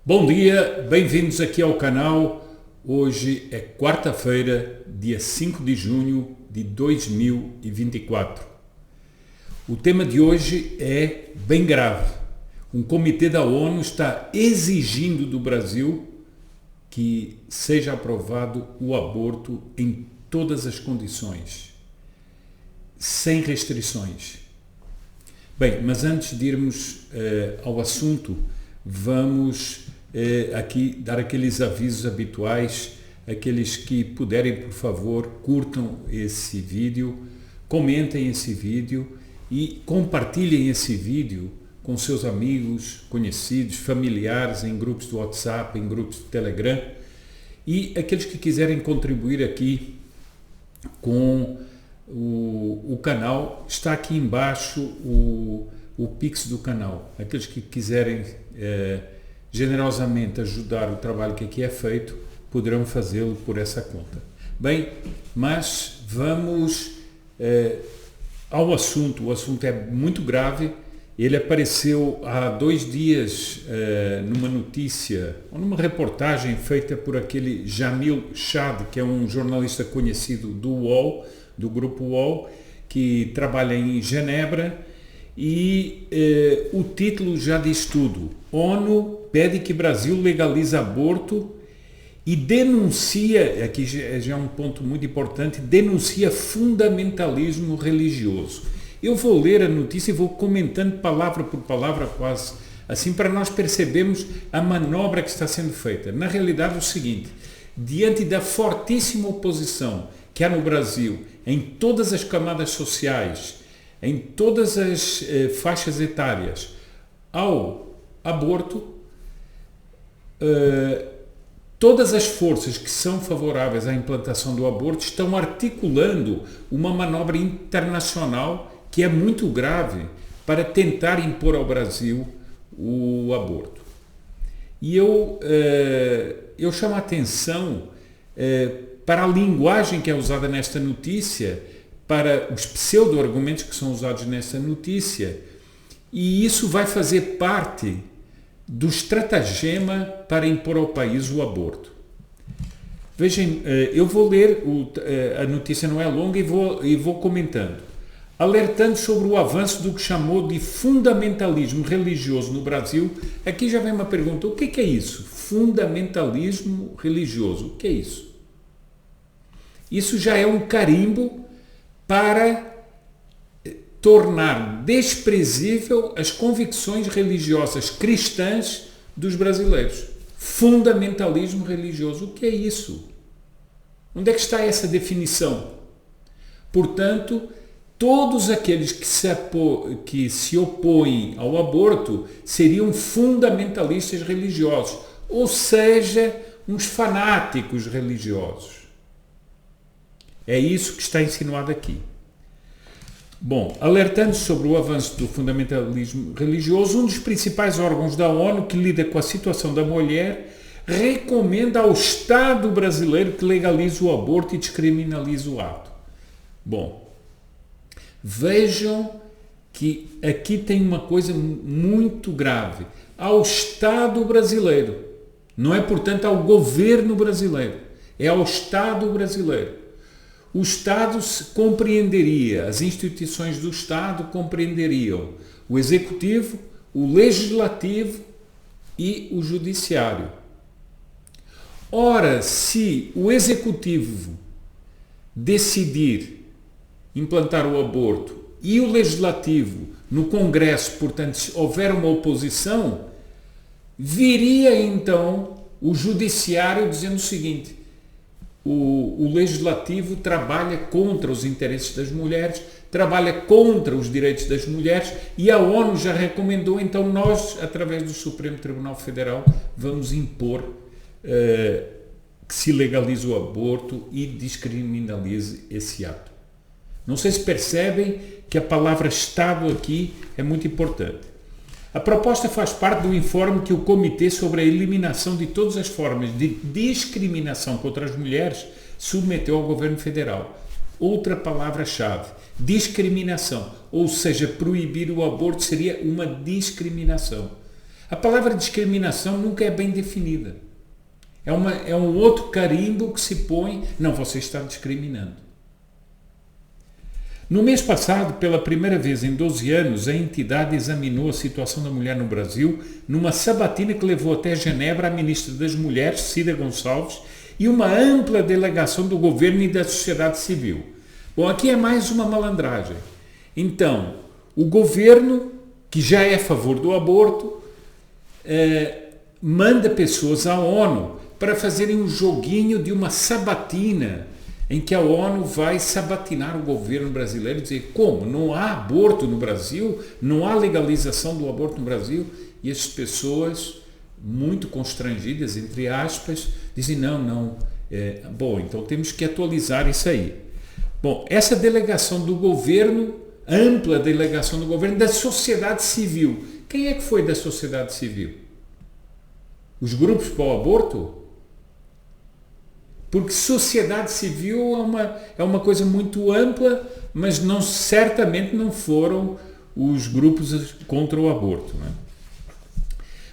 Bom dia, bem-vindos aqui ao canal. Hoje é quarta-feira, dia 5 de junho de 2024. O tema de hoje é bem grave. Um comitê da ONU está exigindo do Brasil que seja aprovado o aborto em todas as condições, sem restrições. Bem, mas antes de irmos ao assunto, vamos aqui dar aqueles avisos habituais. Aqueles que puderem, por favor, curtam esse vídeo, comentem esse vídeo e compartilhem esse vídeo com seus amigos, conhecidos, familiares, em grupos do WhatsApp, em grupos do Telegram. E aqueles que quiserem contribuir aqui com o canal, está aqui embaixo o Pix do canal. Aqueles que quiserem generosamente ajudar o trabalho que aqui é feito, poderão fazê-lo por essa conta. Bem, mas vamos ao assunto. O assunto é muito grave. Ele apareceu há 2 dias numa notícia, ou numa reportagem feita por aquele Jamil Chad, que é um jornalista conhecido do UOL, do grupo UOL, que trabalha em Genebra, e o título já diz tudo. ONU pede que Brasil legalize aborto e denuncia, aqui já é um ponto muito importante, denuncia fundamentalismo religioso. Eu vou ler a notícia e vou comentando palavra por palavra quase, assim para nós percebermos a manobra que está sendo feita. Na realidade é o seguinte: diante da fortíssima oposição que há no Brasil, em todas as camadas sociais, em todas as faixas etárias, ao aborto, todas as forças que são favoráveis à implantação do aborto estão articulando uma manobra internacional que é muito grave para tentar impor ao Brasil o aborto. E eu chamo a atenção para a linguagem que é usada nesta notícia, para os pseudo-argumentos que são usados nessa notícia, e isso vai fazer parte do estratagema para impor ao país o aborto. Vejam, eu vou ler, a notícia não é longa e vou comentando. Alertando sobre o avanço do que chamou de fundamentalismo religioso no Brasil. Aqui já vem uma pergunta: o que é isso? Fundamentalismo religioso, o que é isso? Isso já é um carimbo para tornar desprezível as convicções religiosas cristãs dos brasileiros. Fundamentalismo religioso, o que é isso? Onde é que está essa definição? Portanto, todos aqueles que se opõem ao aborto seriam fundamentalistas religiosos, ou seja, uns fanáticos religiosos. É isso que está insinuado aqui. Bom, alertando sobre o avanço do fundamentalismo religioso, um dos principais órgãos da ONU que lida com a situação da mulher recomenda ao Estado brasileiro que legalize o aborto e descriminalize o ato. Bom, vejam que aqui tem uma coisa muito grave. Ao Estado brasileiro. Não é, portanto, ao governo brasileiro. É ao Estado brasileiro. O Estado compreenderia, as instituições do Estado compreenderiam o Executivo, o Legislativo e o Judiciário. Ora, se o Executivo decidir implantar o aborto e o Legislativo no Congresso, portanto, se houver uma oposição, viria então o Judiciário dizendo o seguinte: o Legislativo trabalha contra os interesses das mulheres, trabalha contra os direitos das mulheres, e a ONU já recomendou, então nós, através do Supremo Tribunal Federal, vamos impor que se legalize o aborto e descriminalize esse ato. Não sei se percebem que a palavra Estado aqui é muito importante. A proposta faz parte do informe que o Comitê sobre a Eliminação de Todas as Formas de Discriminação contra as Mulheres submeteu ao Governo Federal. Outra palavra-chave: discriminação, ou seja, proibir o aborto seria uma discriminação. A palavra discriminação nunca é bem definida. É um outro carimbo que se põe, não, você está discriminando. No mês passado, pela primeira vez em 12 anos, a entidade examinou a situação da mulher no Brasil numa sabatina que levou até Genebra a ministra das Mulheres, Cida Gonçalves, e uma ampla delegação do governo e da sociedade civil. Bom, aqui é mais uma malandragem. Então, o governo, que já é a favor do aborto, manda pessoas à ONU para fazerem um joguinho de uma sabatina, em que a ONU vai sabatinar o governo brasileiro e dizer como? Não há aborto no Brasil? Não há legalização do aborto no Brasil? E as pessoas, muito constrangidas, entre aspas, dizem não. Bom, então temos que atualizar isso aí. Bom, essa delegação do governo, ampla delegação do governo, da sociedade civil. Quem é que foi da sociedade civil? Os grupos para o aborto? Porque sociedade civil é uma coisa muito ampla, mas certamente não foram os grupos contra o aborto. Não é?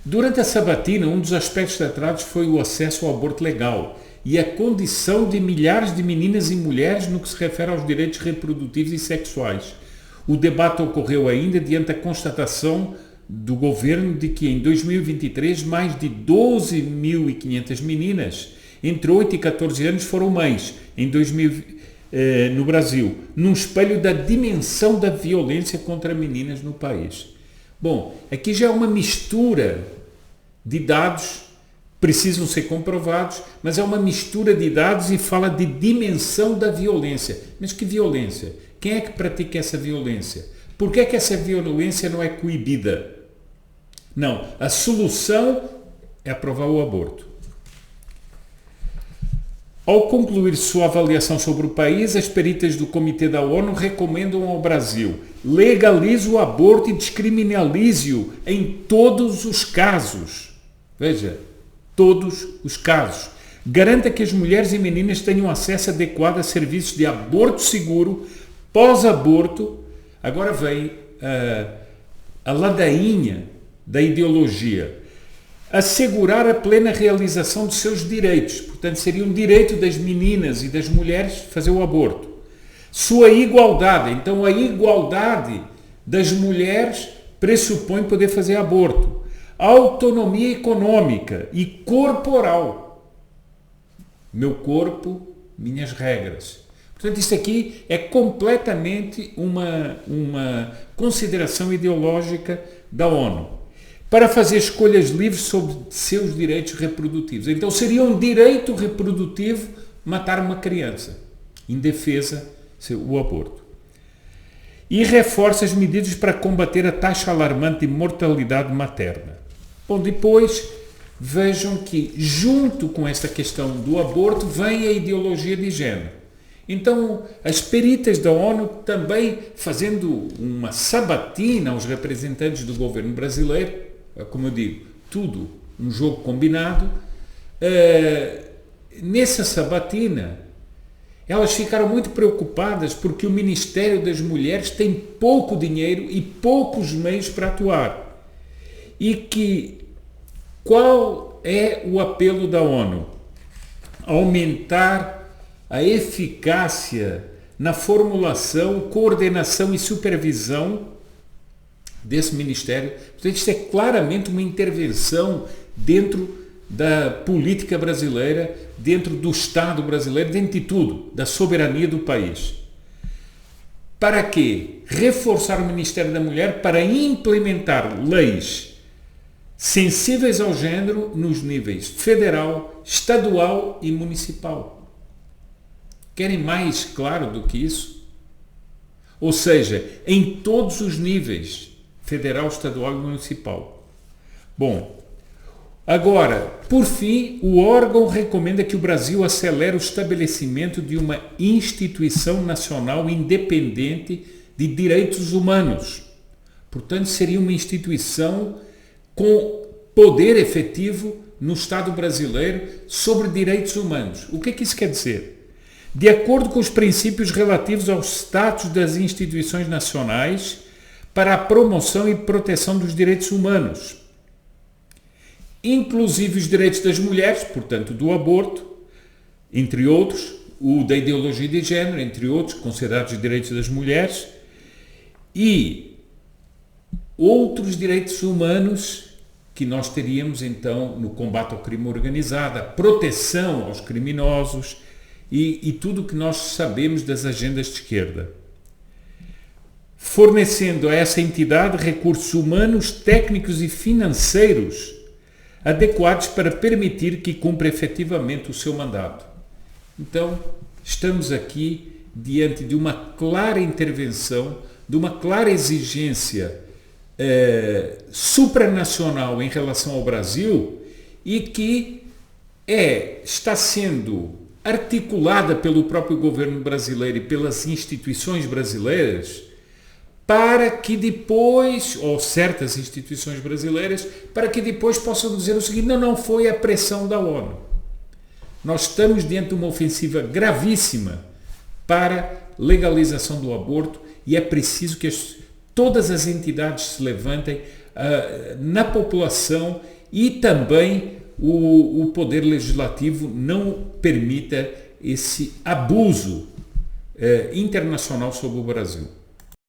Durante a sabatina, um dos aspectos tratados foi o acesso ao aborto legal e a condição de milhares de meninas e mulheres no que se refere aos direitos reprodutivos e sexuais. O debate ocorreu ainda diante da constatação do governo de que em 2023 mais de 12.500 meninas entre 8 e 14 anos foram mães no Brasil, num espelho da dimensão da violência contra meninas no país. Bom, aqui já é uma mistura de dados, precisam ser comprovados, mas é uma mistura de dados e fala de dimensão da violência. Mas que violência? Quem é que pratica essa violência? Por que é que essa violência não é coibida? Não, a solução é aprovar o aborto. Ao concluir sua avaliação sobre o país, as peritas do Comitê da ONU recomendam ao Brasil: legalize o aborto e descriminalize-o em todos os casos. Veja, todos os casos. Garanta que as mulheres e meninas tenham acesso adequado a serviços de aborto seguro, pós-aborto. Agora vem a ladainha da ideologia. Assegurar a plena realização de seus direitos. Portanto, seria um direito das meninas e das mulheres fazer o aborto. Sua igualdade. Então, a igualdade das mulheres pressupõe poder fazer aborto. Autonomia econômica e corporal. Meu corpo, minhas regras. Portanto, isso aqui é completamente uma consideração ideológica da ONU. Para fazer escolhas livres sobre seus direitos reprodutivos. Então seria um direito reprodutivo matar uma criança, indefesa o aborto. E reforça as medidas para combater a taxa alarmante de mortalidade materna. Bom, depois vejam que junto com esta questão do aborto vem a ideologia de género. Então, as peritas da ONU também fazendo uma sabatina aos representantes do governo brasileiro, como eu digo, tudo um jogo combinado. Nessa sabatina, elas ficaram muito preocupadas porque o Ministério das Mulheres tem pouco dinheiro e poucos meios para atuar. E que qual é o apelo da ONU? Aumentar a eficácia na formulação, coordenação e supervisão desse Ministério. Portanto, isto é claramente uma intervenção dentro da política brasileira, dentro do Estado brasileiro, dentro de tudo, da soberania do país. Para quê? Reforçar o Ministério da Mulher para implementar leis sensíveis ao género nos níveis federal, estadual e municipal. Querem mais claro do que isso? Ou seja, em todos os níveis, federal, estadual e municipal. Bom, agora, por fim, o órgão recomenda que o Brasil acelere o estabelecimento de uma instituição nacional independente de direitos humanos. Portanto, seria uma instituição com poder efetivo no Estado brasileiro sobre direitos humanos. O que é que isso quer dizer? De acordo com os princípios relativos ao status das instituições nacionais para a promoção e proteção dos direitos humanos. inclusive os direitos das mulheres, portanto, do aborto, entre outros, o da ideologia de género, entre outros, considerados direitos das mulheres, e outros direitos humanos que nós teríamos, então, no combate ao crime organizado, a proteção aos criminosos e tudo o que nós sabemos das agendas de esquerda. Fornecendo a essa entidade recursos humanos, técnicos e financeiros adequados para permitir que cumpra efetivamente o seu mandato. Então, estamos aqui diante de uma clara intervenção, de uma clara exigência supranacional em relação ao Brasil e que está sendo articulada pelo próprio governo brasileiro e pelas instituições brasileiras para que depois, ou certas instituições brasileiras, para que depois possam dizer o seguinte: não foi a pressão da ONU. Nós estamos diante de uma ofensiva gravíssima para legalização do aborto e é preciso que todas as entidades se levantem na população e também o poder legislativo não permita esse abuso internacional sobre o Brasil.